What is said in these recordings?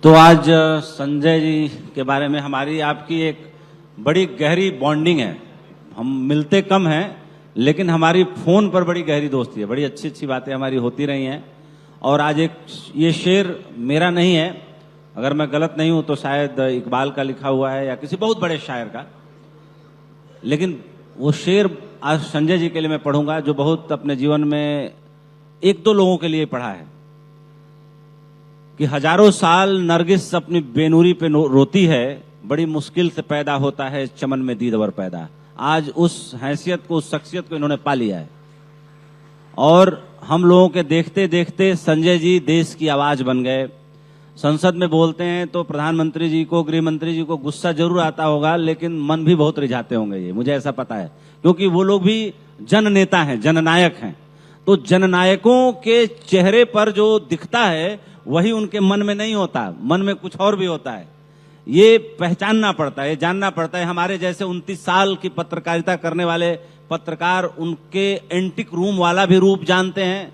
तो आज संजय जी के बारे में हमारी आपकी एक बड़ी गहरी बॉन्डिंग है। हम मिलते कम हैं लेकिन हमारी फोन पर बड़ी गहरी दोस्ती है, बड़ी अच्छी अच्छी बातें हमारी होती रही हैं। और आज एक ये शेर मेरा नहीं है, अगर मैं गलत नहीं हूं तो शायद इकबाल का लिखा हुआ है या किसी बहुत बड़े शायर का, लेकिन वो शेर आज संजय जी के लिए मैं पढ़ूंगा जो बहुत अपने जीवन में एक दो लोगों के लिए पढ़ा है कि हजारों साल नरगिस अपनी बेनूरी पे रोती है, बड़ी मुश्किल से पैदा होता है चमन में दीदवर पैदा। आज उस हैसियत को, उस शख्सियत को इन्होंने पा लिया है और हम लोगों के देखते देखते संजय जी देश की आवाज बन गए। संसद में बोलते हैं तो प्रधानमंत्री जी को, गृह मंत्री जी को गुस्सा जरूर आता होगा लेकिन मन भी बहुत रिझाते होंगे, ये मुझे ऐसा पता है, क्योंकि वो लोग भी जननेता हैं, जननायक हैं। तो जननायकों के चेहरे पर जो दिखता है वही उनके मन में नहीं होता, मन में कुछ और भी होता है। ये पहचानना पड़ता है, जानना पड़ता है। हमारे जैसे 29 साल की पत्रकारिता करने वाले पत्रकार उनके एंटिक रूम वाला भी रूप जानते हैं,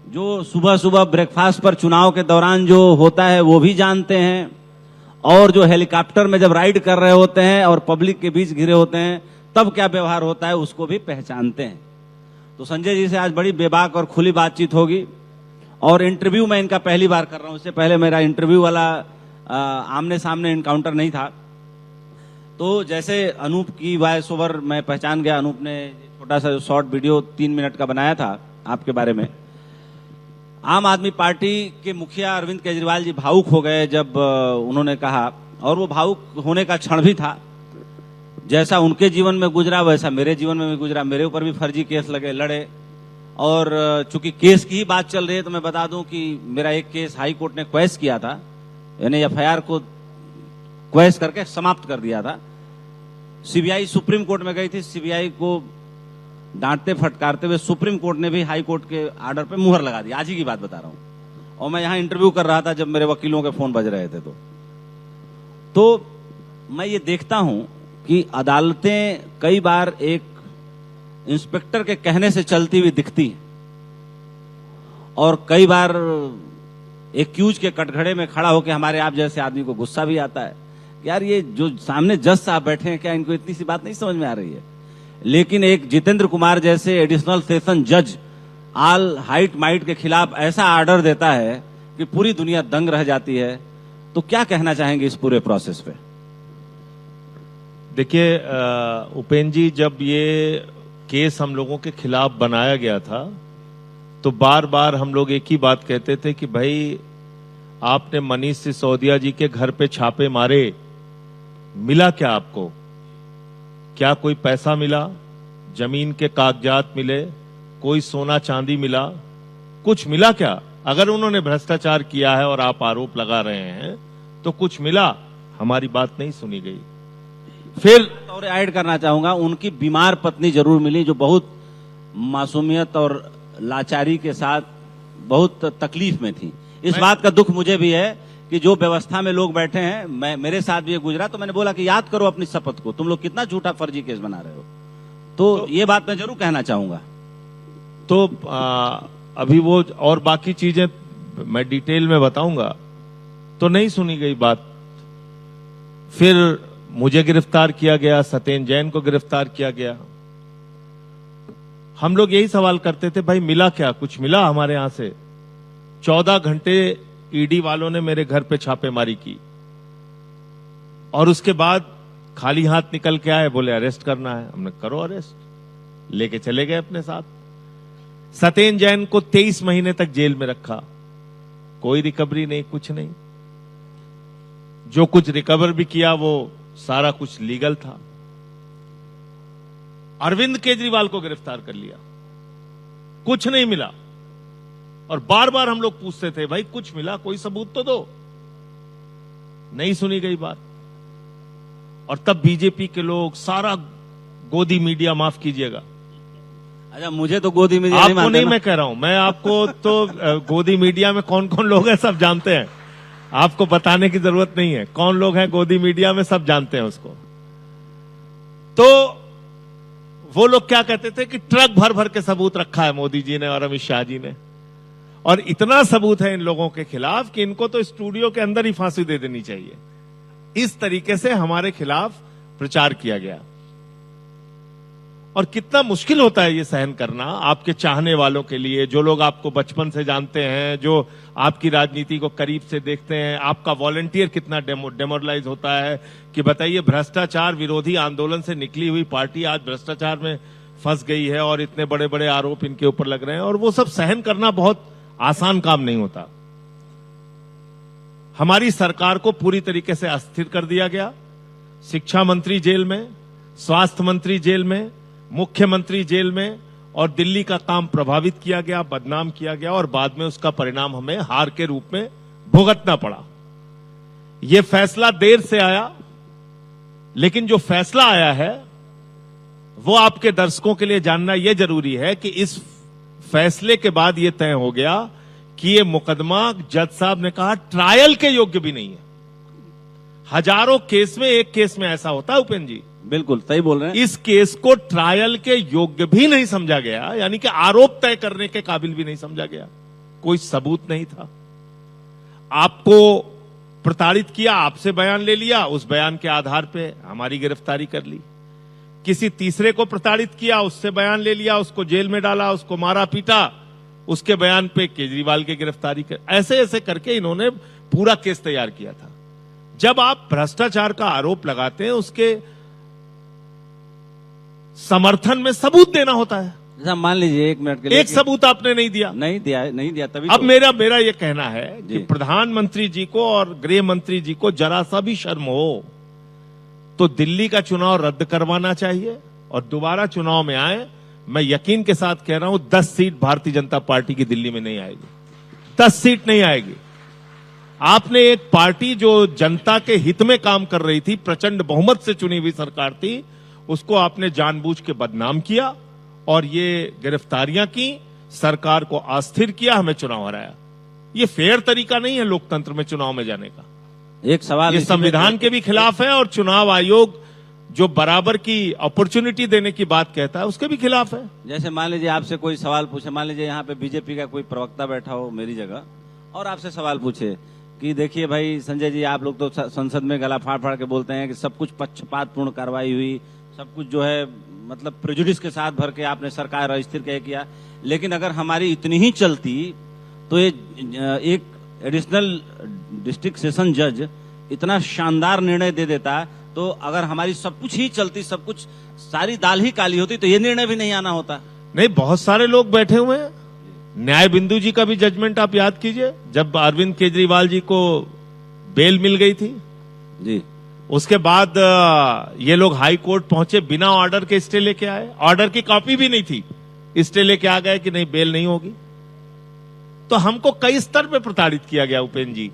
जो सुबह सुबह ब्रेकफास्ट पर चुनाव के दौरान जो होता है वो भी जानते हैं, और जो हेलीकॉप्टर में जब राइड कर रहे होते हैं और पब्लिक के बीच घिरे होते हैं तब क्या व्यवहार होता है उसको भी पहचानते हैं। तो संजय जी से आज बड़ी बेबाक और खुली बातचीत होगी। और इंटरव्यू मैं इनका पहली बार कर रहा हूं, इससे पहले मेरा इंटरव्यू वाला आमने सामने इनकाउंटर नहीं था। तो जैसे अनूप की वॉइस ओवर मैं पहचान गया, अनूप ने छोटा सा शॉर्ट वीडियो 3 मिनट का बनाया था आपके बारे में। आम आदमी पार्टी के मुखिया अरविंद केजरीवाल जी भावुक हो गए जब उन्होंने कहा, और वो भावुक होने का क्षण भी था। जैसा उनके जीवन में गुजरा वैसा मेरे जीवन में भी गुजरा, मेरे ऊपर भी फर्जी केस लड़े। और चूंकि केस की ही बात चल रही है तो मैं बता दूं कि मेरा एक केस हाई कोर्ट ने क्वेश किया था, यानी एफआईआर को क्वेश करके समाप्त कर दिया था। सीबीआई सुप्रीम कोर्ट में गई थी, सीबीआई को डांटते फटकारते हुए सुप्रीम कोर्ट ने भी हाई कोर्ट के आर्डर पे मुहर लगा दी। आज ही की बात बता रहा हूं, और मैं यहां इंटरव्यू कर रहा था जब मेरे वकीलों के फोन बज रहे थे। तो मैं ये देखता हूं कि अदालतें कई बार एक इंस्पेक्टर के कहने से चलती हुई दिखती हैं, और कई बार एक्यूज के कटघरे में खड़ा होकर हमारे आप जैसे आदमी को गुस्सा भी आता है, यार ये जो सामने जज साहब बैठे हैं क्या इनको इतनी सी बात नहीं समझ में आ रही है। लेकिन एक जितेंद्र कुमार जैसे एडिशनल सेशन जज आल हाइट माइट के खिलाफ ऐसा आर्डर देता है कि पूरी दुनिया दंग रह जाती है। तो क्या कहना चाहेंगे इस पूरे प्रोसेस पे? देखिए उपेंद्र जी, जब ये केस हम लोगों के खिलाफ बनाया गया था तो बार बार हम लोग एक ही बात कहते थे कि भाई आपने मनीष सिसोदिया जी के घर पे छापे मारे, मिला क्या आपको? क्या कोई पैसा मिला? जमीन के कागजात मिले? कोई सोना चांदी मिला? कुछ मिला क्या? अगर उन्होंने भ्रष्टाचार किया है और आप आरोप लगा रहे हैं तो कुछ मिला? हमारी बात नहीं सुनी गई। फिर और ऐड करना चाहूंगा, उनकी बीमार पत्नी जरूर मिली जो बहुत मासूमियत और लाचारी के साथ बहुत तकलीफ में थी। इस बात का दुख मुझे भी है कि जो व्यवस्था में लोग बैठे हैं, मेरे साथ भी ये गुजरा, तो मैंने बोला कि याद करो अपनी शपथ को, तुम लोग कितना झूठा फर्जी केस बना रहे हो। तो ये बात मैं जरूर कहना चाहूंगा। तो अभी वो और बाकी चीजें मैं डिटेल में बताऊंगा, तो नहीं सुनी गई बात। फिर मुझे गिरफ्तार किया गया, सत्येंद्र जैन को गिरफ्तार किया गया। हम लोग यही सवाल करते थे, भाई मिला क्या? कुछ मिला हमारे यहां से? 14 घंटे ईडी वालों ने मेरे घर पे छापेमारी की और उसके बाद खाली हाथ निकल के आए, बोले अरेस्ट करना है। हमने करो अरेस्ट, लेके चले गए अपने साथ। सत्येंद्र जैन को 23 महीने तक जेल में रखा, कोई रिकवरी नहीं, कुछ नहीं। जो कुछ रिकवर भी किया वो सारा कुछ लीगल था। अरविंद केजरीवाल को गिरफ्तार कर लिया, कुछ नहीं मिला। और बार बार हम लोग पूछते थे, भाई कुछ मिला, कोई सबूत तो दो। नहीं सुनी गई बात। और तब बीजेपी के लोग, सारा गोदी मीडिया, माफ कीजिएगा, अच्छा मुझे तो गोदी मीडिया आपको नहीं मैं कह रहा हूं, मैं आपको तो गोदी मीडिया में कौन कौन लोग हैं सब जानते हैं, आपको बताने की जरूरत नहीं है। कौन लोग हैं गोदी मीडिया में सब जानते हैं उसको। तो वो लोग क्या कहते थे कि ट्रक भर भर के सबूत रखा है मोदी जी ने और अमित शाह जी ने, और इतना सबूत है इन लोगों के खिलाफ कि इनको तो स्टूडियो के अंदर ही फांसी दे देनी चाहिए। इस तरीके से हमारे खिलाफ प्रचार किया गया। और कितना मुश्किल होता है ये सहन करना आपके चाहने वालों के लिए, जो लोग आपको बचपन से जानते हैं, जो आपकी राजनीति को करीब से देखते हैं। आपका वॉलंटियर कितना डेमोरलाइज होता है कि बताइए, भ्रष्टाचार विरोधी आंदोलन से निकली हुई पार्टी आज भ्रष्टाचार में फंस गई है और इतने बड़े बड़े आरोप इनके ऊपर लग रहे हैं, और वो सब सहन करना बहुत आसान काम नहीं होता। हमारी सरकार को पूरी तरीके से अस्थिर कर दिया गया। शिक्षा मंत्री जेल में, स्वास्थ्य मंत्री जेल में, मुख्यमंत्री जेल में, और दिल्ली का काम प्रभावित किया गया, बदनाम किया गया, और बाद में उसका परिणाम हमें हार के रूप में भुगतना पड़ा। यह फैसला देर से आया, लेकिन जो फैसला आया है वो आपके दर्शकों के लिए जानना यह जरूरी है कि इस फैसले के बाद यह तय हो गया कि यह मुकदमा, जज साहब ने कहा, ट्रायल के योग्य भी नहीं है। हजारों केस में एक केस में ऐसा होता है उपेंद्र जी, बिल्कुल सही बोल रहे हैं। इस केस को ट्रायल के योग्य भी नहीं समझा गया, यानी कि आरोप तय करने के काबिल भी नहीं समझा गया। कोई सबूत नहीं था। आपको प्रताड़ित किया, आपसे बयान ले लिया, उस बयान के आधार पे हमारी गिरफ्तारी कर ली। किसी तीसरे को प्रताड़ित किया, उससे बयान ले लिया, उसको जेल में डाला, उसको मारा पीटा, उसके बयान पे केजरीवाल की गिरफ्तारी कर, ऐसे ऐसे करके इन्होंने पूरा केस तैयार किया था। जब आप भ्रष्टाचार का आरोप लगाते हैं, उसके समर्थन में सबूत देना होता है। जैसा मान लीजिए, एक मिनट के लिए, एक सबूत आपने नहीं दिया। नहीं दिया तभी अब तो। मेरा यह कहना है कि प्रधानमंत्री जी को और गृह मंत्री जी को जरा सा भी शर्म हो तो दिल्ली का चुनाव रद्द करवाना चाहिए और दोबारा चुनाव में आए। मैं यकीन के साथ कह रहा हूं, 10 सीट भारतीय जनता पार्टी की दिल्ली में नहीं आएगी, 10 सीट नहीं आएगी। आपने एक पार्टी जो जनता के हित में काम कर रही थी, प्रचंड बहुमत से चुनी हुई सरकार थी, उसको आपने जानबूझ के बदनाम किया और ये गिरफ्तारियां की, सरकार को अस्थिर किया, हमें चुनाव हराया। ये फेयर तरीका नहीं है लोकतंत्र में चुनाव में जाने का। एक सवाल, ये संविधान के भी खिलाफ है और चुनाव आयोग जो बराबर की अपॉर्चुनिटी देने की बात कहता है उसके भी खिलाफ है। जैसे मान लीजिए आपसे कोई सवाल पूछे, मान लीजिए यहाँ पे बीजेपी का कोई प्रवक्ता बैठा हो मेरी जगह और आपसे सवाल पूछे कि देखिए भाई संजय जी, आप लोग तो संसद में गला फाड़ फाड़ के बोलते हैं कि सब कुछ पक्षपातपूर्ण कार्रवाई हुई, सब कुछ जो है मतलब प्रेजुडिस के साथ भर के आपने सरकार अस्थिर किया, लेकिन अगर हमारी इतनी ही चलती तो ये एक एडिशनल डिस्ट्रिक्ट सेशन जज इतना शानदार निर्णय दे देता, तो अगर हमारी सब कुछ ही चलती, सब कुछ सारी दाल ही काली होती, तो ये निर्णय भी नहीं आना होता। नहीं, बहुत सारे लोग बैठे हुए हैं। न्याय बिंदु जी का भी जजमेंट आप याद कीजिए, जब अरविंद केजरीवाल जी को बेल मिल गई थी जी, उसके बाद ये लोग हाई कोर्ट पहुंचे, बिना ऑर्डर के स्टे लेके आए, ऑर्डर की कॉपी भी नहीं थी, स्टे लेके आ गए कि नहीं बेल नहीं होगी। तो हमको कई स्तर पे प्रताड़ित किया गया उपेंद्र जी।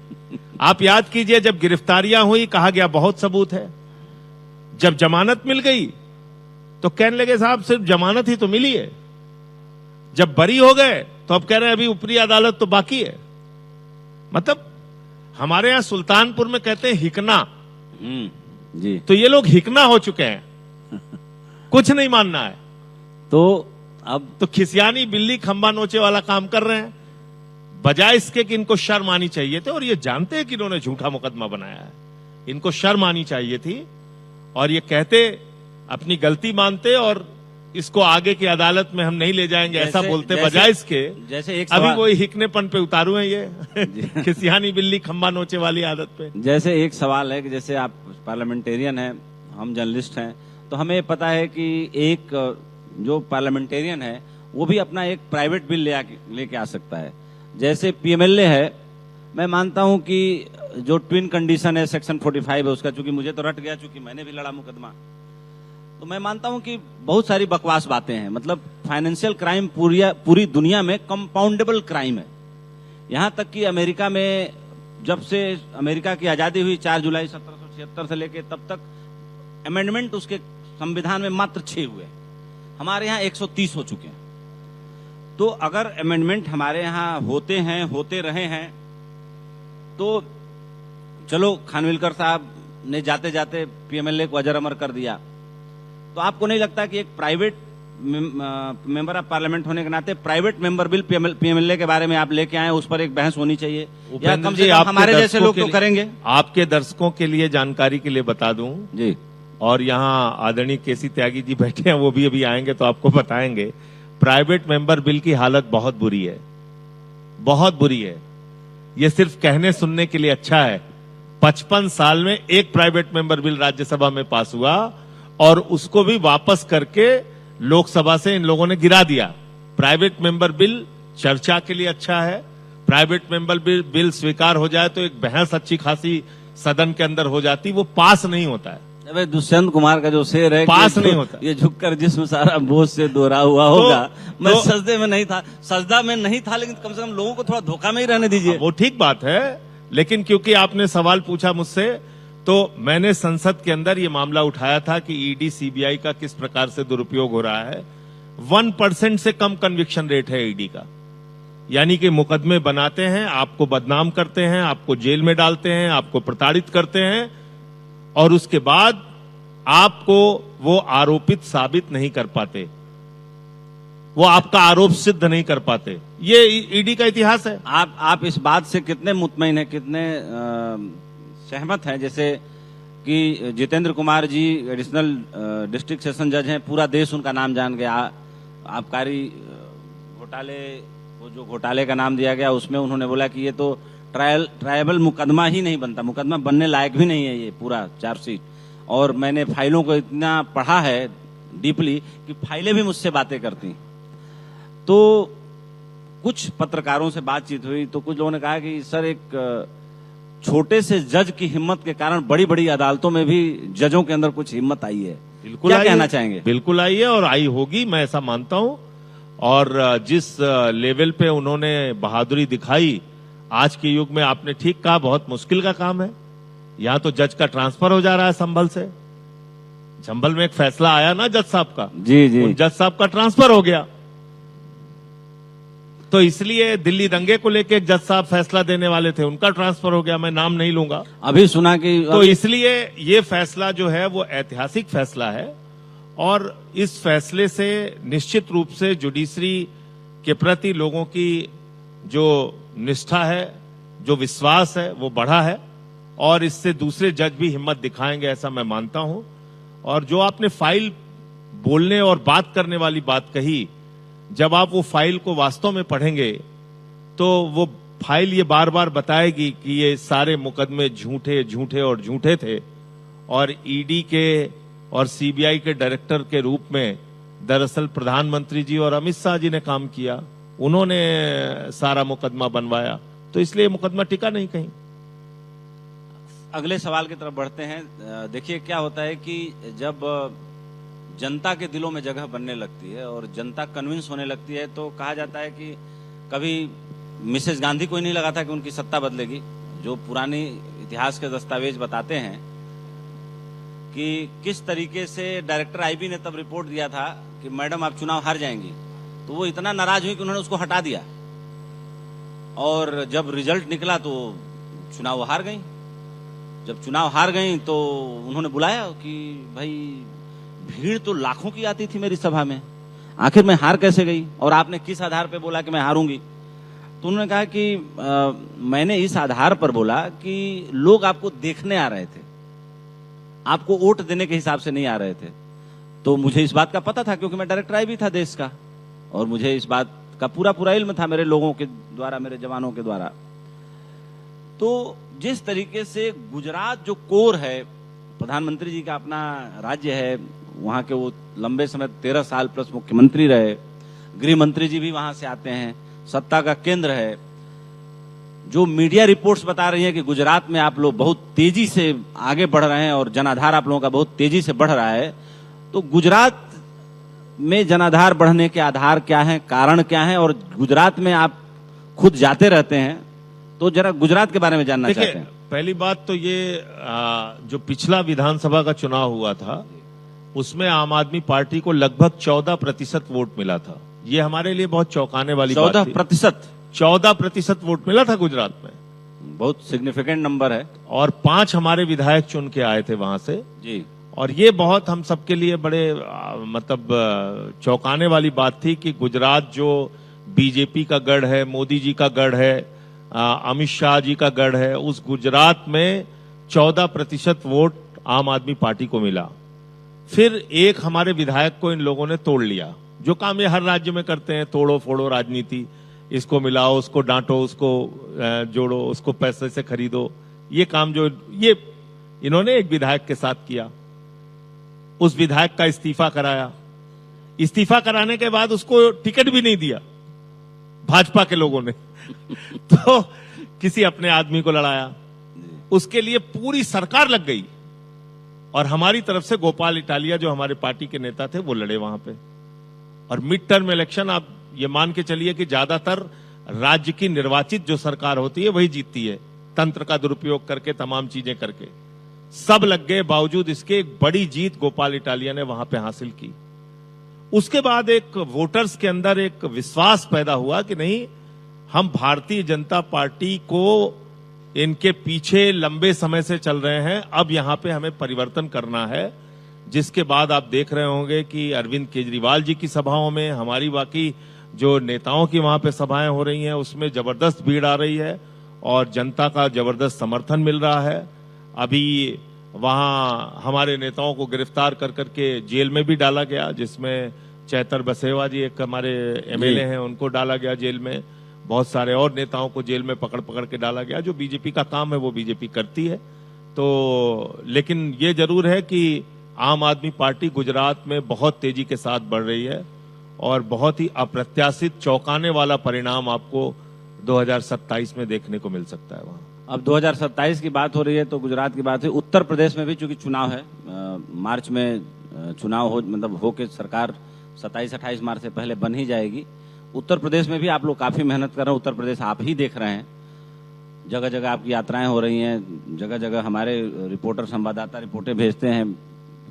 आप याद कीजिए, जब गिरफ्तारियां हुई कहा गया बहुत सबूत है, जब जमानत मिल गई तो कहने लगे साहब सिर्फ जमानत ही तो मिली है, जब बरी हो गए तो अब कह रहे हैं अभी ऊपरी अदालत तो बाकी है। मतलब हमारे यहां सुल्तानपुर में कहते हैं हिकना, जी, तो ये लोग हिकना हो चुके हैं, कुछ नहीं मानना है। तो अब तो खिसियानी बिल्ली खंबा नोचे वाला काम कर रहे हैं, बजाय इसके कि इनको शर्म आनी चाहिए थी, और ये जानते हैं कि इन्होंने झूठा मुकदमा बनाया है, इनको शर्म आनी चाहिए थी और ये कहते, अपनी गलती मानते और इसको आगे की अदालत में हम नहीं ले जाएंगे ऐसा बोलते, बजाय इसके जैसे एक अभी सवाल, वही हिकनेपन पे उतारू है ये खिसियानी बिल्ली खंबा नोचे वाली आदत पे। जैसे एक सवाल है कि जैसे आप पार्लियामेंटेरियन हैं, हम जर्नलिस्ट हैं, तो हमें पता है कि एक जो पार्लियामेंटेरियन है वो भी अपना एक प्राइवेट बिल लेके आ सकता है। जैसे पीएमएलए है, मैं मानता हूं कि जो ट्विन कंडीशन है सेक्शन 45 है उसका, चूंकि मुझे तो रट गया, चूंकि मैंने भी लड़ा मुकदमा, तो मैं मानता हूं कि बहुत सारी बकवास बातें हैं। मतलब फाइनेंशियल क्राइम पूरी दुनिया में कंपाउंडेबल क्राइम है। यहां तक कि अमेरिका में जब से अमेरिका की आजादी हुई 4 जुलाई 1776 से लेके तब तक अमेंडमेंट उसके संविधान में मात्र 6 हुए, हमारे यहाँ 130 हो चुके हैं। तो अगर अमेंडमेंट हमारे यहाँ होते रहे हैं, तो चलो खानविलकर साहब ने जाते जाते पीएमएलए को अजर अमर कर दिया, तो आपको नहीं लगता कि एक प्राइवेट मेंबर ऑफ पार्लियामेंट होने के नाते प्राइवेट मेंबर बिल पीएमएलए के बारे में आप लेके आए, उस पर एक बहस होनी चाहिए, या कम से कम हमारे जैसे लोग तो करेंगे। आपके दर्शकों के लिए जानकारी के लिए बता दूं जी, और यहाँ आदरणीय केसी त्यागी जी बैठे हैं, वो भी अभी आएंगे तो आपको बताएंगे। प्राइवेट मेंबर बिल की हालत बहुत बुरी है, बहुत बुरी है। ये सिर्फ कहने सुनने के लिए अच्छा है। 55 साल में एक प्राइवेट मेंबर बिल राज्यसभा में पास हुआ और उसको भी वापस करके लोकसभा से इन लोगों ने गिरा दिया। प्राइवेट मेंबर बिल चर्चा के लिए अच्छा है, प्राइवेट मेंबर बिल स्वीकार हो जाए तो एक बहस अच्छी खासी सदन के अंदर हो जाती, वो पास नहीं होता है। अबे दुष्यंत कुमार का जो शेर है, पास नहीं होता, ये झुककर जिस्म सारा बोझ से दोहरा हुआ होगा। मैं सजदे में नहीं था, सजदा में नहीं था, लेकिन कम से कम लोगों को थोड़ा धोखा में ही रहने दीजिए। वो ठीक बात है, लेकिन क्योंकि आपने सवाल पूछा मुझसे, तो मैंने संसद के अंदर ये मामला उठाया था कि ईडी सीबीआई का किस प्रकार से दुरुपयोग हो रहा है। 1% से कम कन्विक्शन रेट है ईडी का, यानी कि मुकदमे बनाते हैं, आपको बदनाम करते हैं, आपको जेल में डालते हैं, आपको प्रताड़ित करते हैं, और उसके बाद आपको वो आरोपित साबित नहीं कर पाते, वो आपका आरोप सिद्ध नहीं कर पाते। ये ईडी का इतिहास है। आप इस बात से कितने मुतमईन हैं, कितने सहमत हैं, जैसे कि Jitendra Kumar ji additional district session जज हैं, पूरा देश उनका नाम जान गया। आबकारी घोटाले, वो जो घोटाले का नाम दिया गया, उसमें उन्होंने बोला कि ये तो ट्रायबल मुकदमा ही नहीं बनता, मुकदमा बनने लायक भी नहीं है ये पूरा चार्जशीट। और मैंने फाइलों को इतना पढ़ा है डीपली कि फाइलें भी मुझसे बातें करती। तो कुछ पत्रकारों से बातचीत हुई तो कुछ लोगों ने कहा कि सर, एक छोटे से जज की हिम्मत के कारण बड़ी बड़ी अदालतों में भी जजों के अंदर कुछ हिम्मत आई है। बिल्कुल, क्या कहना चाहेंगे? बिल्कुल आई है और आई होगी, मैं ऐसा मानता हूं। और जिस लेवल पे उन्होंने बहादुरी दिखाई, आज के युग में आपने ठीक कहा, बहुत मुश्किल का काम है। यहां तो जज का ट्रांसफर हो जा रहा है संभल से। संभल में एक फैसला आया ना जज साहब का, जी, जज साहब का ट्रांसफर हो गया। तो इसलिए दिल्ली दंगे को लेके एक जज साहब फैसला देने वाले थे, उनका ट्रांसफर हो गया, मैं नाम नहीं लूंगा। अभी सुना कि तो इसलिए ये फैसला जो है वो ऐतिहासिक फैसला है, और इस फैसले से निश्चित रूप से जुडिशरी के प्रति लोगों की जो निष्ठा है, जो विश्वास है, वो बढ़ा है, और इससे दूसरे जज भी हिम्मत दिखाएंगे, ऐसा मैं मानता हूं। और जो आपने फाइल बोलने और बात करने वाली बात कही, जब आप वो फाइल को वास्तव में पढ़ेंगे तो वो फाइल ये बार बार बताएगी कि ये सारे मुकदमे झूठे झूठे और झूठे थे, और ईडी के और सीबीआई के डायरेक्टर के रूप में दरअसल प्रधानमंत्री जी और अमित शाह जी ने काम किया, उन्होंने सारा मुकदमा बनवाया। तो इसलिए मुकदमा टिका नहीं कहीं। अगले सवाल की तरफ बढ़ते हैं। देखिए क्या होता है कि जब जनता के दिलों में जगह बनने लगती है और जनता कन्विंस होने लगती है, तो कहा जाता है कि कभी मिसेस गांधी को ही नहीं लगा था कि उनकी सत्ता बदलेगी। जो पुरानी इतिहास के दस्तावेज बताते हैं कि किस तरीके से डायरेक्टर आईबी ने तब रिपोर्ट दिया था कि मैडम आप चुनाव हार जाएंगी, तो वो इतना नाराज हुई कि उन्होंने उसको हटा दिया, और जब रिजल्ट निकला तो चुनाव हार गई। जब चुनाव हार गई तो उन्होंने बुलाया कि भाई भीड़ तो लाखों की आती थी मेरी सभा में, आखिर मैं हार कैसे गई, और आपने किस आधार पे बोला कि मैं हारूंगी? तो उन्होंने कहा कि मैंने इस आधार पर बोला कि लोग आपको देखने आ रहे थे, आपको वोट देने के हिसाब से नहीं आ रहे थे। तो मुझे इस बात का पता था क्योंकि मैं डायरेक्टर आई भी था देश का, और मुझे इस बात का पूरा इल्म था मेरे लोगों के द्वारा, मेरे जवानों के द्वारा। तो जिस तरीके से गुजरात जो कोर है, प्रधानमंत्री जी का अपना राज्य है, वहां के वो लंबे समय 13 साल प्लस मुख्यमंत्री रहे, गृह मंत्री जी भी वहां से आते हैं, सत्ता का केंद्र है। जो मीडिया रिपोर्ट्स बता रही हैं कि गुजरात में आप लोग बहुत तेजी से आगे बढ़ रहे हैं और जनाधार आप लोगों का बहुत तेजी से बढ़ रहा है, तो गुजरात में जनाधार बढ़ने के आधार क्या हैं, कारण क्या हैं, और गुजरात में आप खुद जाते रहते हैं, तो जरा गुजरात के बारे में जानना चाहते हैं। पहली बात तो ये जो पिछला विधानसभा का चुनाव हुआ था, उसमें आम आदमी पार्टी को लगभग 14% वोट मिला था। ये हमारे लिए बहुत चौंकाने वाली बात थी। 14% वोट मिला था गुजरात में, बहुत सिग्निफिकेंट नंबर है। और 5 हमारे विधायक चुन के आए थे वहां से जी, और ये बहुत हम सबके लिए बड़े मतलब चौंकाने वाली बात थी कि गुजरात जो बीजेपी का गढ़ है, मोदी जी का गढ़ है, अमित शाह जी का गढ़ है, उस गुजरात में 14% वोट आम आदमी पार्टी को मिला। फिर एक हमारे विधायक को इन लोगों ने तोड़ लिया, जो काम ये हर राज्य में करते हैं, तोड़ो फोड़ो राजनीति, इसको मिलाओ, उसको डांटो, उसको जोड़ो, उसको पैसे से खरीदो। ये काम जो ये इन्होंने एक विधायक के साथ किया। उस विधायक का इस्तीफा कराया। इस्तीफा कराने के बाद उसको टिकट भी नहीं दिया भाजपा के लोगों ने तो किसी अपने आदमी को लड़ाया, उसके लिए पूरी सरकार लग गई। और हमारी तरफ से गोपाल इटालिया जो हमारे पार्टी के नेता थे वो लड़े वहां पे। और मिड टर्म इलेक्शन आप ये मान के चलिए कि ज्यादातर राज्य की निर्वाचित जो सरकार होती है वही जीतती है, तंत्र का दुरुपयोग करके, तमाम चीजें करके। सब लग गए, बावजूद इसके एक बड़ी जीत गोपाल इटालिया ने वहां पे हासिल की। उसके बाद एक वोटर्स के अंदर एक विश्वास पैदा हुआ कि नहीं, हम भारतीय जनता पार्टी को इनके पीछे लंबे समय से चल रहे हैं, अब यहां पे हमें परिवर्तन करना है। जिसके बाद आप देख रहे होंगे कि अरविंद केजरीवाल जी की सभाओं में, हमारी बाकी जो नेताओं की वहां पे सभाएं हो रही हैं, उसमें जबरदस्त भीड़ आ रही है और जनता का जबरदस्त समर्थन मिल रहा है। अभी वहां हमारे नेताओं को गिरफ्तार कर करके जेल में भी डाला गया, जिसमें चैतर बसेवा जी एक हमारे एमएलए हैं, उनको डाला गया जेल में। बहुत सारे और नेताओं को जेल में पकड़ पकड़ के डाला गया। जो बीजेपी का काम है वो बीजेपी करती है। तो लेकिन ये जरूर है कि आम आदमी पार्टी गुजरात में बहुत तेजी के साथ बढ़ रही है और बहुत ही अप्रत्याशित, चौंकाने वाला परिणाम आपको 2027 में देखने को मिल सकता है वहां। अब 2027 की बात हो रही है तो गुजरात की बात है, उत्तर प्रदेश में भी चूंकि चुनाव है, मार्च में चुनाव हो मतलब हो के सरकार 27-28 मार्च से पहले बन ही जाएगी। उत्तर प्रदेश में भी आप लोग काफी मेहनत कर रहे हैं। उत्तर प्रदेश आप ही देख रहे हैं, जगह जगह आपकी यात्राएं हो रही हैं, जगह जगह हमारे रिपोर्टर संवाददाता रिपोर्टें भेजते हैं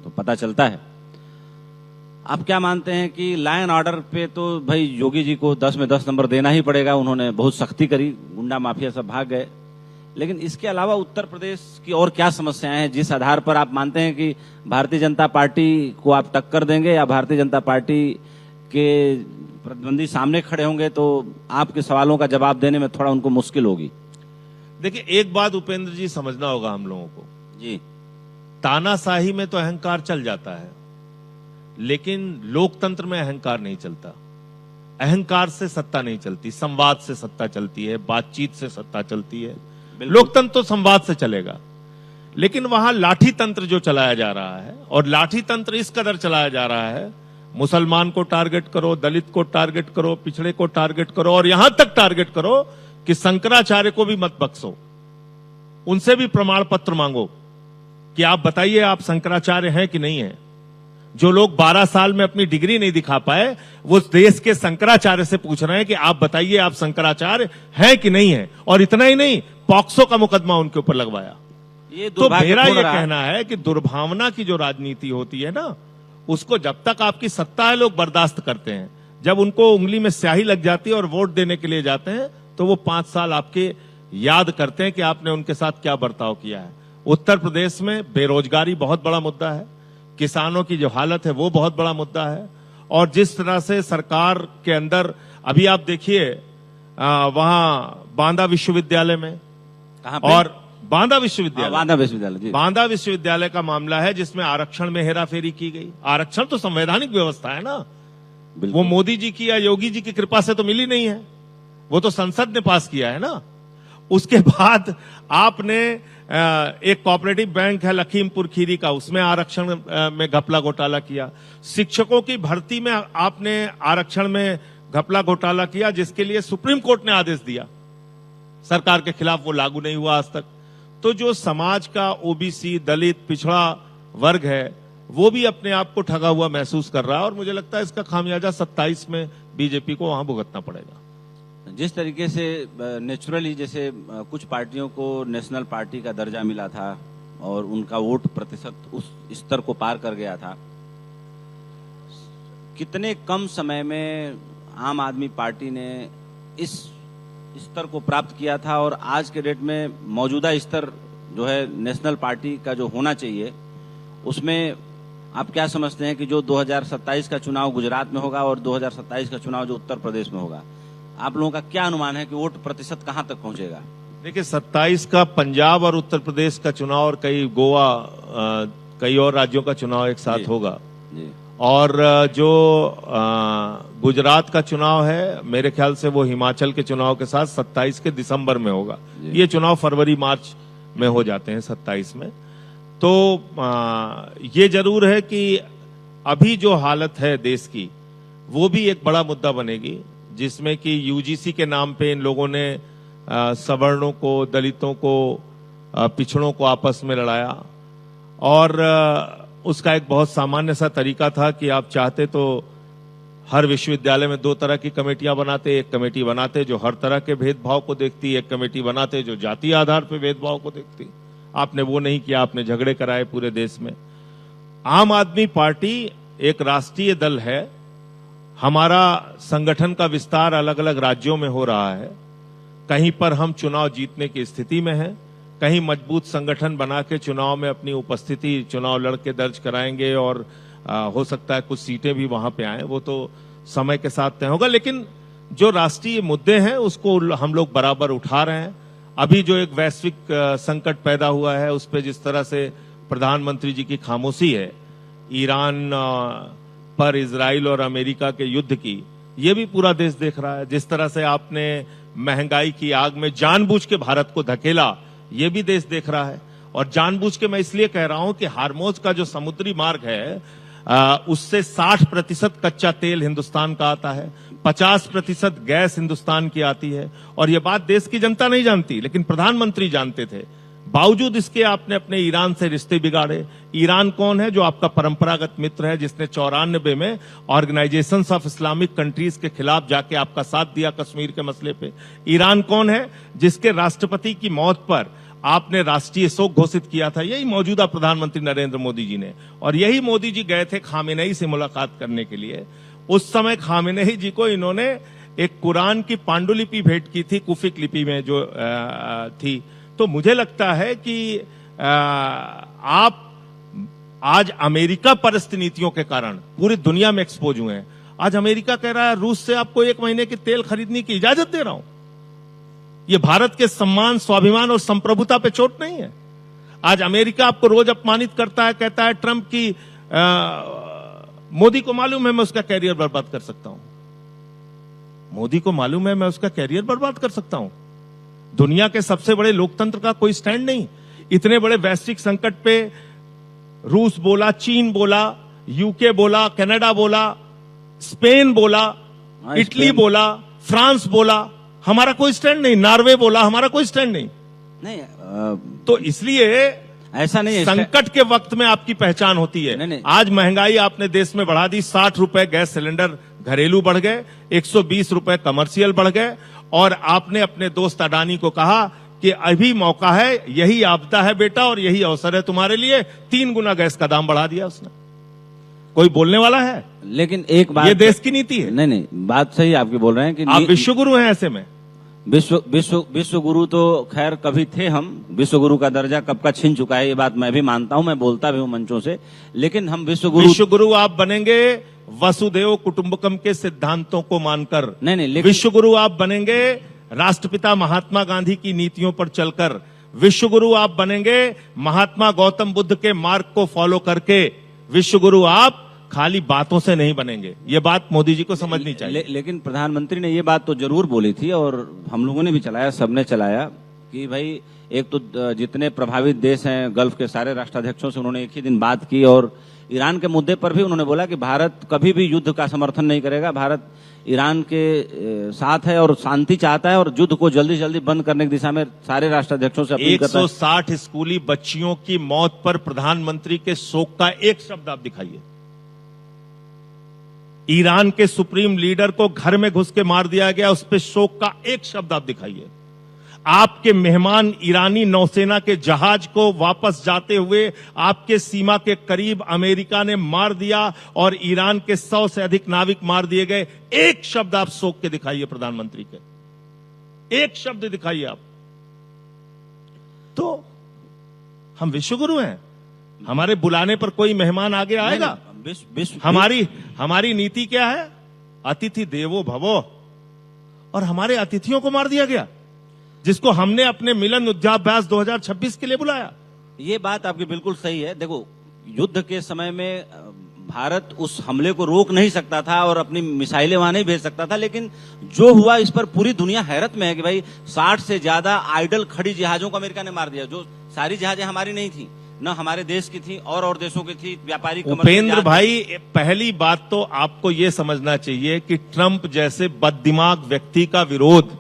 तो पता चलता है। आप क्या मानते हैं कि लॉ एंड ऑर्डर पे तो भाई योगी जी को 10 में 10 नंबर देना ही पड़ेगा, उन्होंने बहुत सख्ती करी, गुंडा माफिया सब भाग गए। लेकिन इसके अलावा उत्तर प्रदेश की और क्या समस्याएं हैं जिस आधार पर आप मानते हैं कि भारतीय जनता पार्टी को आप टक्कर देंगे, या भारतीय जनता पार्टी के प्रतिद्वंदी सामने खड़े होंगे तो आपके सवालों का जवाब देने में थोड़ा उनको मुश्किल होगी? देखिए, एक बात उपेंद्र जी समझना होगा हम लोगों को जी, तानाशाही में तो अहंकार चल जाता है, लेकिन लोकतंत्र में अहंकार नहीं चलता। अहंकार से सत्ता नहीं चलती, संवाद से सत्ता चलती है, बातचीत से सत्ता चलती है। लोकतंत्र तो संवाद से चलेगा, लेकिन वहां लाठी तंत्र जो चलाया जा रहा है, और लाठी तंत्र इस कदर चलाया जा रहा है, मुसलमान को टारगेट करो, दलित को टारगेट करो, पिछड़े को टारगेट करो, और यहां तक टारगेट करो कि शंकराचार्य को भी मत बख्शो, उनसे भी प्रमाण पत्र मांगो कि आप बताइए आप शंकराचार्य हैं कि नहीं है। जो लोग 12 साल में अपनी डिग्री नहीं दिखा पाए, वो देश के शंकराचार्य से पूछ रहे हैं कि आप बताइए आप शंकराचार्य हैं कि नहीं है। और इतना ही नहीं, पॉक्सो का मुकदमा उनके ऊपर लगवाया। ये तो मेरा ये कहना है कि दुर्भावना की जो राजनीति होती है ना, उसको जब तक आपकी सत्ता है लोग बर्दाश्त करते हैं, जब उनको उंगली में स्याही लग जाती है और वोट देने के लिए जाते हैं तो वो 5 साल आपके याद करते हैं कि आपने उनके साथ क्या बर्ताव किया है। उत्तर प्रदेश में बेरोजगारी बहुत बड़ा मुद्दा है, किसानों की जो हालत है वो बहुत बड़ा मुद्दा है, और जिस तरह से सरकार के अंदर अभी आप देखिए वहां बांदा विश्वविद्यालय में, और बांदा विश्वविद्यालय का मामला है जिसमें आरक्षण में हेराफेरी की गई। आरक्षण तो संवैधानिक व्यवस्था है ना, वो मोदी जी की या योगी जी की कृपा से तो मिली नहीं है, वो तो संसद ने पास किया है ना। उसके बाद आपने एक कोऑपरेटिव बैंक है लखीमपुर खीरी का, उसमें आरक्षण में घपला घोटाला किया। शिक्षकों की भर्ती में आपने आरक्षण में घपला घोटाला किया, जिसके लिए सुप्रीम कोर्ट ने आदेश दिया, सरकार के खिलाफ वो लागू नहीं हुआ आज तक। तो जो समाज का ओबीसी, दलित, पिछड़ा वर्ग है, वो भी अपने आप को ठगा हुआ महसूस कर रहा है, और मुझे लगता है इसका खामियाजा 27 में बीजेपी को वहां भुगतना पड़ेगा। जिस तरीके से नेचुरली जैसे कुछ पार्टियों को नेशनल पार्टी का दर्जा मिला था और उनका वोट प्रतिशत उस स्तर को पार कर गया था, कितने कम समय में आम आदमी पार्टी ने इस स्तर को प्राप्त किया था, और आज के डेट में मौजूदा स्तर जो है नेशनल पार्टी का जो होना चाहिए उसमें आप क्या समझते हैं कि जो 2027 का चुनाव गुजरात में होगा और 2027 का चुनाव जो उत्तर प्रदेश में होगा, आप लोगों का क्या अनुमान है कि वोट प्रतिशत कहां तक पहुंचेगा? देखिए, 27 का पंजाब और उत्तर प्रदेश का चुनाव और कई गोवा, कई और राज्यों का चुनाव एक साथ होगा जी। और जो गुजरात का चुनाव है, मेरे ख्याल से वो हिमाचल के चुनाव के साथ 27 के दिसंबर में होगा। ये चुनाव फरवरी मार्च में हो जाते हैं 27 में। तो ये जरूर है कि अभी जो हालत है देश की, वो भी एक बड़ा मुद्दा बनेगी, जिसमें कि यूजीसी के नाम पे इन लोगों ने सवर्णों को, दलितों को, पिछड़ों को आपस में लड़ाया और उसका एक बहुत सामान्य सा तरीका था कि आप चाहते तो हर विश्वविद्यालय में 2 तरह की कमेटियां बनाते। एक कमेटी बनाते जो हर तरह के भेदभाव को देखती, एक कमेटी बनाते जो जातीय आधार पर भेदभाव को देखती। आपने वो नहीं किया, आपने झगड़े कराए पूरे देश में। आम आदमी पार्टी एक राष्ट्रीय दल है, हमारा संगठन का विस्तार अलग अलग राज्यों में हो रहा है। कहीं पर हम चुनाव जीतने की स्थिति में हैं, कहीं मजबूत संगठन बना के चुनाव में अपनी उपस्थिति, चुनाव लड़के दर्ज कराएंगे और हो सकता है कुछ सीटें भी वहां पे आए, वो तो समय के साथ तय होगा। लेकिन जो राष्ट्रीय मुद्दे हैं उसको हम लोग बराबर उठा रहे हैं। अभी जो एक वैश्विक संकट पैदा हुआ है, उस पर जिस तरह से प्रधानमंत्री जी की खामोशी है, ईरान पर इजराइल और अमेरिका के युद्ध की, ये भी पूरा देश देख रहा है। जिस तरह से आपने महंगाई की आग में जानबूझ के भारत को धकेला, ये भी देश देख रहा है। और जानबूझ के मैं इसलिए कह रहा हूं कि हार्मोज का जो समुद्री मार्ग है, उससे 60% कच्चा तेल हिंदुस्तान का आता है, 50% गैस हिंदुस्तान की आती है। और ये बात देश की जनता नहीं जानती, लेकिन प्रधानमंत्री जानते थे। बावजूद इसके आपने अपने ईरान से रिश्ते बिगाड़े। ईरान कौन है? जो आपका परंपरागत मित्र है, जिसने 94 में ऑर्गेनाइजेशन ऑफ इस्लामिक कंट्रीज के खिलाफ जाके आपका साथ दिया कश्मीर के मसले पे। ईरान कौन है? जिसके राष्ट्रपति की मौत पर आपने राष्ट्रीय शोक घोषित किया था, यही मौजूदा प्रधानमंत्री नरेंद्र मोदी जी ने। और यही मोदी जी गए थे खामेनेई से मुलाकात करने के लिए। उस समय खामेनेई जी को इन्होंने एक कुरान की पांडुलिपि भेंट की थी, कुफिक लिपि में जो थी। तो मुझे लगता है कि आप आज अमेरिका परस्त नीतियों के कारण पूरी दुनिया में एक्सपोज हुए हैं। आज अमेरिका कह रहा है रूस से आपको 1 महीने की तेल खरीदने की इजाजत दे रहा हूं। ये भारत के सम्मान, स्वाभिमान और संप्रभुता पे चोट नहीं है। आज अमेरिका आपको रोज अपमानित करता है, कहता है ट्रंप की मोदी को मालूम है मैं उसका कैरियर बर्बाद कर सकता हूं। मोदी को मालूम है मैं उसका कैरियर बर्बाद कर सकता हूं। दुनिया के सबसे बड़े लोकतंत्र का कोई स्टैंड नहीं। इतने बड़े वैश्विक संकट पे रूस बोला, चीन बोला, यूके बोला, कनाडा बोला, स्पेन बोला, इटली बोला, फ्रांस बोला, हमारा कोई स्टैंड नहीं। नॉर्वे बोला, हमारा कोई स्टैंड नहीं। तो इसलिए ऐसा नहीं है। संकट के वक्त में आपकी पहचान होती है। नहीं। आज महंगाई आपने देश में बढ़ा दी। 60 रुपए गैस सिलेंडर घरेलू बढ़ गए, 120 रुपए कमर्शियल बढ़ गए। और आपने अपने दोस्त अडानी को कहा कि अभी मौका है, यही आपदा है बेटा और यही अवसर है तुम्हारे लिए। 3 गुना गैस का दाम बढ़ा दिया उसने। कोई बोलने वाला है? लेकिन एक बात, ये देश की नीति है। नहीं, बात सही आपकी बोल रहे हैं कि आप विश्वगुरु हैं। ऐसे में विश्व गुरु तो खैर कभी थे हम, विश्व गुरु का दर्जा कब का छिन चुका है, ये बात मैं भी मानता हूं, मैं बोलता भी हूं मंचों से। लेकिन हम विश्व गुरु आप बनेंगे वसुदेव कुटुंबकम के सिद्धांतों को मानकर। नहीं, विश्व गुरु आप बनेंगे राष्ट्रपिता महात्मा गांधी की नीतियों पर चलकर। विश्व गुरु आप बनेंगे महात्मा गौतम बुद्ध के मार्ग को फॉलो करके। विश्व गुरु आप खाली बातों से नहीं बनेंगे। ये बात मोदी जी को समझनी चाहिए। लेकिन प्रधानमंत्री ने ये बात तो जरूर बोली थी और हम लोगों ने भी चलाया, सबने चलाया कि भाई एक तो जितने प्रभावित देश हैं गल्फ के सारे राष्ट्राध्यक्षों से उन्होंने एक ही दिन बात की। और ईरान के मुद्दे पर भी उन्होंने बोला कि भारत कभी भी युद्ध का समर्थन नहीं करेगा, भारत ईरान के साथ है और शांति चाहता है और युद्ध को जल्दी जल्दी बंद करने की दिशा में सारे राष्ट्राध्यक्षों से अपील करता है। 160 स्कूली बच्चियों की मौत पर प्रधानमंत्री के शोक का एक शब्द आप दिखाइए। ईरान के सुप्रीम लीडर को घर में घुस के मार दिया गया, उस पर शोक का एक शब्द आप दिखाइए। आपके मेहमान ईरानी नौसेना के जहाज को वापस जाते हुए आपके सीमा के करीब अमेरिका ने मार दिया और ईरान के 100 से अधिक नाविक मार दिए गए। एक शब्द आप शोक के दिखाइए प्रधानमंत्री के, एक शब्द दिखाइए आप। तो हम विश्वगुरु हैं, हमारे बुलाने पर कोई मेहमान आगे आएगा? विश्व हमारी नीति क्या है? अतिथि देवो भवो। और हमारे अतिथियों को मार दिया गया, जिसको हमने अपने मिलन युद्धाभ्यास 2026 के लिए बुलाया। ये बात आपकी बिल्कुल सही है। देखो, युद्ध के समय में भारत उस हमले को रोक नहीं सकता था और अपनी मिसाइलें वहां नहीं भेज सकता था, लेकिन जो हुआ इस पर पूरी दुनिया हैरत में है कि भाई 60 से ज्यादा आइडल खड़ी जहाजों को अमेरिका ने मार दिया। जो सारी जहाजें हमारी नहीं थी, न हमारे देश की थी और देशों की थी। व्यापारी उपेंद्र भाई, पहली बात तो आपको यह समझना चाहिए कि ट्रंप जैसे बददिमाग व्यक्ति का विरोध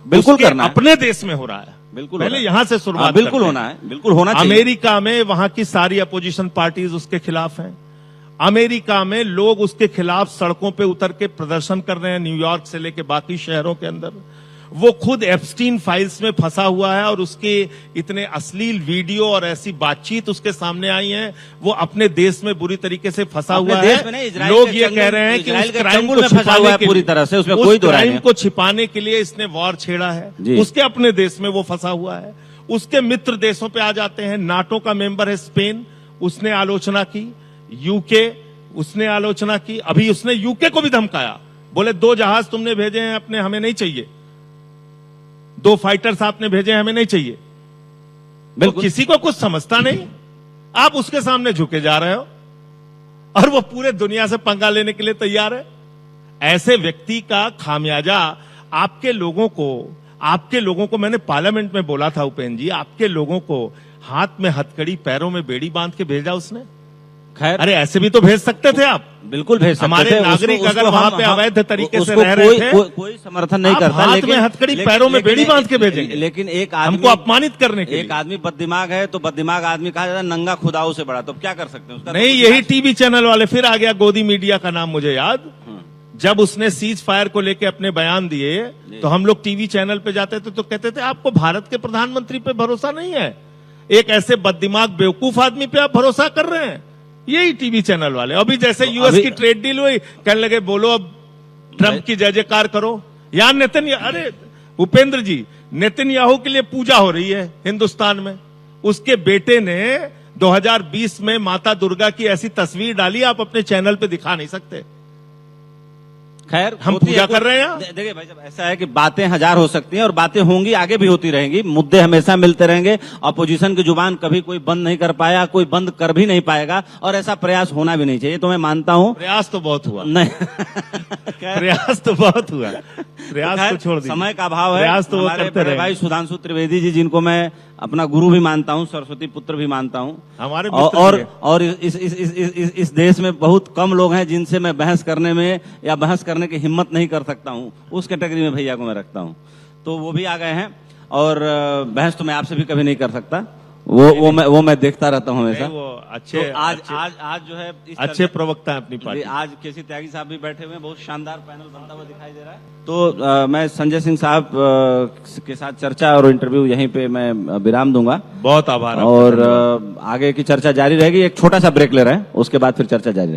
बिल्कुल करना अपने देश में हो रहा है। बिल्कुल पहले यहां से शुरुआत बिल्कुल होना है, बिल्कुल होना चाहिए। अमेरिका में वहां की सारी अपोजिशन पार्टीज उसके खिलाफ हैं। अमेरिका में लोग उसके खिलाफ सड़कों पे उतर के प्रदर्शन कर रहे हैं, न्यूयॉर्क से लेके बाकी शहरों के अंदर। वो खुद एप्स्टीन फाइल्स में फंसा हुआ है और उसके इतने अश्लील वीडियो और ऐसी बातचीत उसके सामने आई है। वो अपने देश में बुरी तरीके से फंसा हुआ है। लोग ये कह रहे हैं कि उस क्राइम को छिपाने के पूरी तरह से उसमें कोई क्राइम को छिपाने के लिए इसने वॉर छेड़ा है। उसके अपने देश में वो फंसा हुआ है। उसके मित्र देशों पे आ जाते हैं। नाटो का मेंबर है स्पेन, उसने आलोचना की। यूके, उसने आलोचना की। अभी उसने यूके को भी धमकाया, बोले 2 जहाज तुमने भेजे हैं अपने, हमें नहीं चाहिए। 2 फाइटर्स आपने भेजे, हमें नहीं चाहिए। तो किसी को कुछ समझता नहीं, आप उसके सामने झुके जा रहे हो और वो पूरे दुनिया से पंगा लेने के लिए तैयार है। ऐसे व्यक्ति का खामियाजा आपके लोगों को मैंने पार्लियामेंट में बोला था उपेंद्र जी, आपके लोगों को हाथ में हथकड़ी पैरों में बेड़ी बांध के भेजा उसने। खैर, अरे ऐसे भी तो भेज सकते थे आप। बिल्कुल भेज सकते थे। हमारे नागरिक अगर वहां पे अवैध तरीके से रह रहे थे, कोई समर्थन नहीं करता। हाथ में हथकड़ी पैरों में बेड़ी बांध के भेजेंगे। लेकिन एक आदमी हमको अपमानित करने के लिए। एक आदमी बददिमाग है तो बददिमाग आदमी कहा जाता है, नंगा खुदाओं से बड़ा। तो क्या कर सकते हैं उसका? नहीं, यही टीवी चैनल वाले, फिर आ गया गोदी मीडिया का नाम मुझे याद। जब उसने सीज फायर को लेके अपने बयान दिए तो हम लोग टीवी चैनल पे जाते थे तो कहते थे आपको भारत के प्रधानमंत्री पे भरोसा नहीं है, एक ऐसे बददिमाग बेवकूफ आदमी पे आप भरोसा कर रहे हैं। यही टीवी चैनल वाले। अभी जैसे यूएस की ट्रेड डील हुई, कहने लगे बोलो अब ट्रंप की जय जयकार करो। यार अरे उपेंद्र जी, नेतन्याहू के लिए पूजा हो रही है हिंदुस्तान में। उसके बेटे ने 2020 में माता दुर्गा की ऐसी तस्वीर डाली, आप अपने चैनल पे दिखा नहीं सकते। खैर, हम पूजा कर रहे हैं। देखिए भाई साहब, ऐसा है कि बातें हजार हो सकती हैं और बातें होंगी, आगे भी होती रहेंगी। मुद्दे हमेशा मिलते रहेंगे। अपोजिशन की जुबान कभी कोई बंद नहीं कर पाया, कोई बंद कर भी नहीं पाएगा और ऐसा प्रयास होना भी नहीं चाहिए। तो मैं मानता हूं प्रयास तो बहुत हुआ। नहीं प्रयास तो बहुत हुआ, प्रयास तो छोड़ दीजिए। समय का अभाव है। प्रयास तो हमारे बड़े भाई सुधांशु त्रिवेदी जी, जिनको मैं अपना गुरु भी मानता हूं, सरस्वती पुत्र भी मानता हूं, हमारे और इस देश में बहुत कम लोग हैं जिनसे मैं बहस करने में या बहस करने की हिम्मत नहीं कर सकता हूं। उस कैटेगरी में भैया को मैं रखता हूं। तो वो भी आ गए हैं और बहस तो मैं आपसे भी कभी नहीं कर सकता। वो मैं देखता रहता हूँ हमेशा। वो अच्छे तो आज जो है अच्छे प्रवक्ता है अपनी पार्टी। आज केसी त्यागी साहब भी बैठे हुए हैं, बहुत शानदार पैनल बनता हुआ दिखाई दे रहा है। तो मैं संजय सिंह साहब के साथ चर्चा और इंटरव्यू यहीं पे मैं विराम दूंगा। बहुत आभार। और आगे की चर्चा जारी रहेगी। एक छोटा सा ब्रेक ले रहे हैं, उसके बाद फिर चर्चा जारी रहेगी।